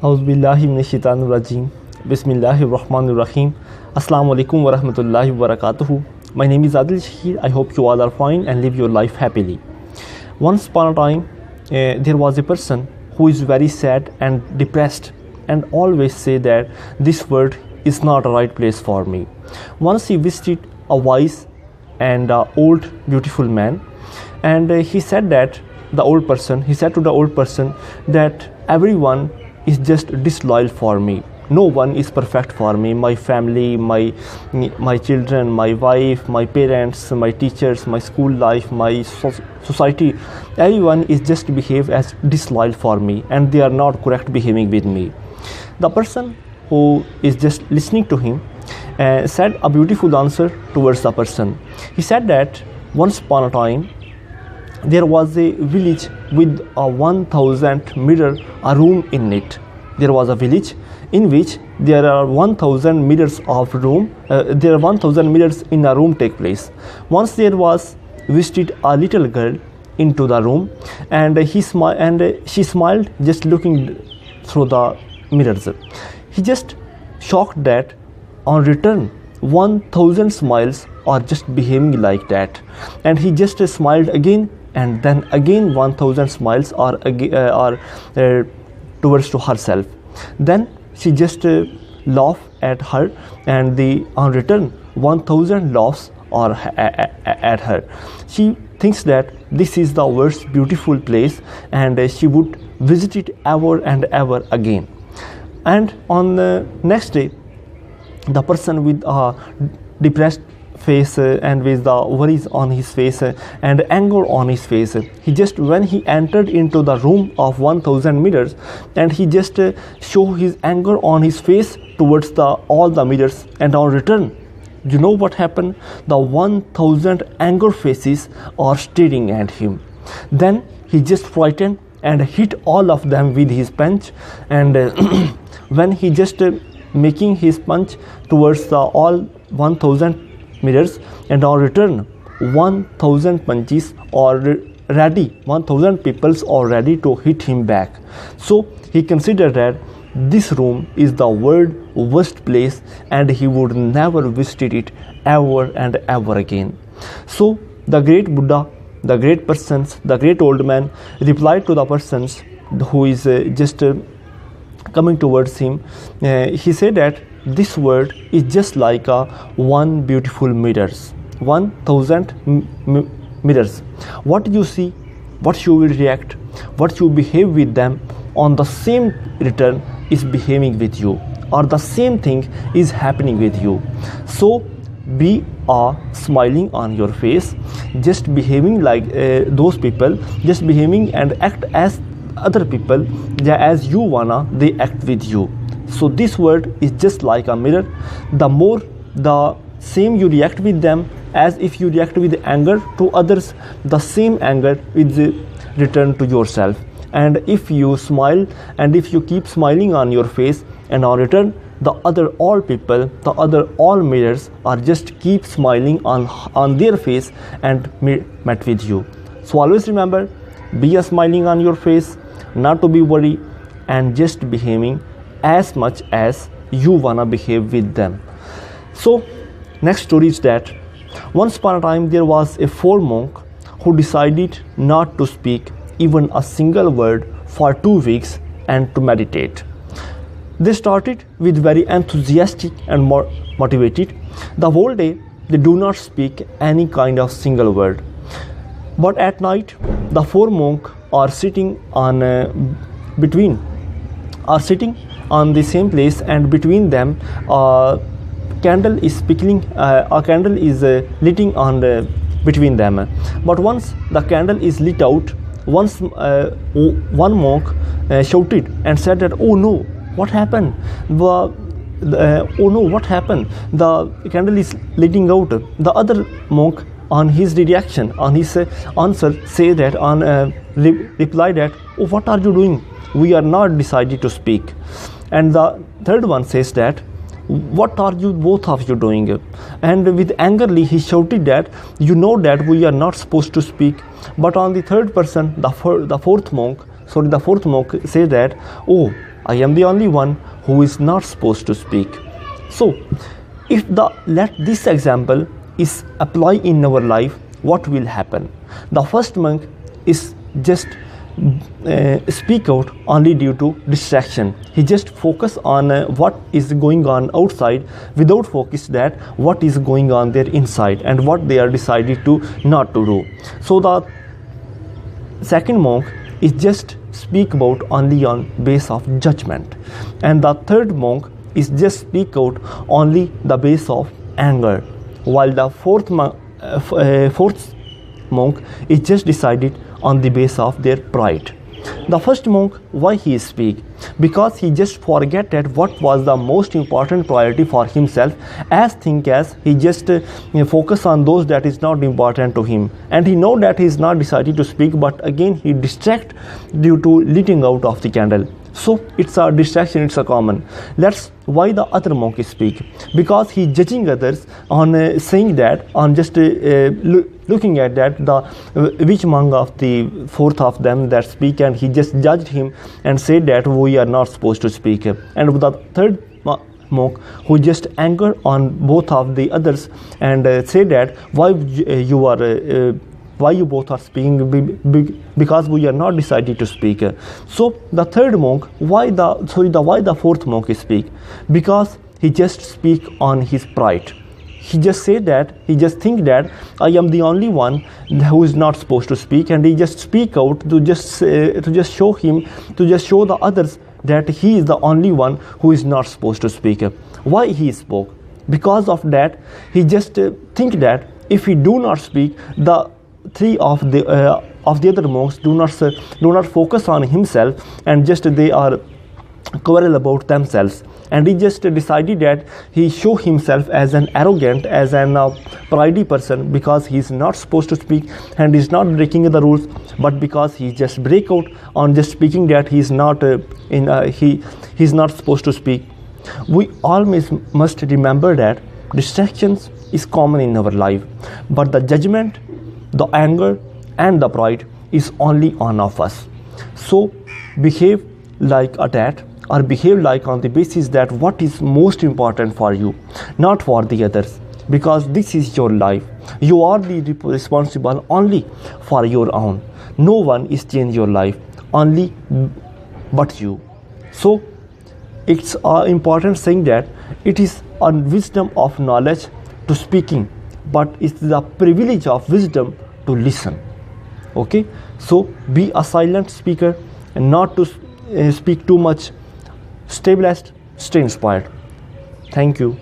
Auzubillahiminashaitanirrajim. Bismillahirrahmanirrahim. Assalamu alaikum wa rahmatullahi wa barakatuhu. My name is Adil Shahir. I hope you all are fine and live your life happily. Once upon a time, there was a person who is very sad and depressed and always say that this world is not a right place for me. Once he visited a wise and old beautiful man, and he said to the old person that everyone is just disloyal for me. No one is perfect for me. My family, my children, my wife, my parents, my teachers, my school life, my society, everyone is just behave as disloyal for me, and they are not correct behaving with me. The person who is just listening to him said a beautiful answer towards the person. He said that once upon a time there was a village with a 1000 mirror a room in it. There was a village in which there are 1000 mirrors of room. There are 1000 mirrors in a room take place. Once there was visited a little girl into the room, and she smiled just looking through the mirrors. He just shocked that on return 1000 smiles are just behaving like that, and he just smiled again, and then again 1000 smiles are towards to herself. Then she just laugh at her, and on return 1000 laughs are at her. She thinks that this is the world's beautiful place, and she would visit it ever and ever again. And on the next day, the person with a depressed face and with the worries on his face and anger on his face, when he entered into the room of 1000 mirrors, and he just show his anger on his face towards all the mirrors, and on return, you know what happened? The 1000 anger faces are staring at him. Then he just frightened and hit all of them with his punch, and when he just making his punch towards all 1000 mirrors, and on return 1000 punches are ready, 1000 peoples are ready to hit him back. So he considered that this room is the world's worst place, and he would never visit it ever and ever again. So the great Buddha, the great persons, the great old man replied to the persons who is just coming towards him. He said that this world is just like one beautiful mirrors, 1000 mirrors. What you see, what you will react, what you behave with them, on the same return is behaving with you, or the same thing is happening with you. So be smiling on your face, just behaving like those people, just behaving and act as other people, as you wanna they act with you. So this world is just like a mirror. The more the same you react with them, as if you react with anger to others, the same anger is returned to yourself. And if you smile, and if you keep smiling on your face, and on return the other all people, the other all mirrors are just keep smiling on their face and met with you. So always remember, be smiling on your face, not to be worried, and just behaving as much as you wanna behave with them. So next story is that once upon a time there was a poor monk who decided not to speak even a single word for 2 weeks and to meditate. They started with very enthusiastic and motivated. The whole day they do not speak any kind of single word. But at night the four monks are sitting on on the same place, and between them a candle is lighting on between them. But once the candle is lit out, one monk shouted and said that, oh no, what happened? Oh no, what happened? The candle is lighting out. The other monk, on his reaction, on his answer, say that reply that, oh, what are you doing? We are not decided to speak. And the third one says that, what are you both of you doing? And with angrily he shouted that, you know that we are not supposed to speak. But on the third person, the fourth monk says that, oh, I am the only one who is not supposed to speak. So if let this example is apply in our life, what will happen? The first monk is just speak out only due to distraction. He just focus on what is going on outside without focus that what is going on there inside and what they are decided to not to do. So the second monk is just speak about only on base of judgment, and the third monk is just speak out only the base of anger, while the fourth monk is just decided on the base of their pride. The first monk, why he speak? Because he just forget that what was the most important priority for himself, as think as he just focus on those that is not important to him, and he know that he is not decided to speak, but again he distract due to lighting out of the candle. So it's a distraction, it's a common. That's why the other monk speak, because he judging others on saying that, on just looking at that the which monk of the fourth of them that speak, and he just judged him and said that we are not supposed to speak. And the third monk who just anger on both of the others and say that why you both are speaking, because we are not decided to speak. So the third monk, why the fourth monk speak? Because he just speak on his pride. He just say that, he just think that I am the only one who is not supposed to speak, and he just speak out to just show the others that he is the only one who is not supposed to speak. Why he spoke? Because of that, he just think that if he do not speak, the three of the other monks do not focus on himself, and just they are quarrel about themselves, and he just decided that he show himself as an arrogant, as an pridey person, because he is not supposed to speak and is not breaking the rules, but because he just break out on just speaking that he is not he is not supposed to speak. We always must remember that distractions is common in our life, but the judgment, the anger and the pride is only on of us. So behave like a that, or behave like on the basis that what is most important for you, not for the others, because this is your life. You are the responsible only for your own. No one is change your life, only but you. So it's important saying that it is a wisdom of knowledge to speaking, but it's the privilege of wisdom to listen. Okay, so be a silent speaker and not to speak too much. Stay blessed, stay inspired. Thank you.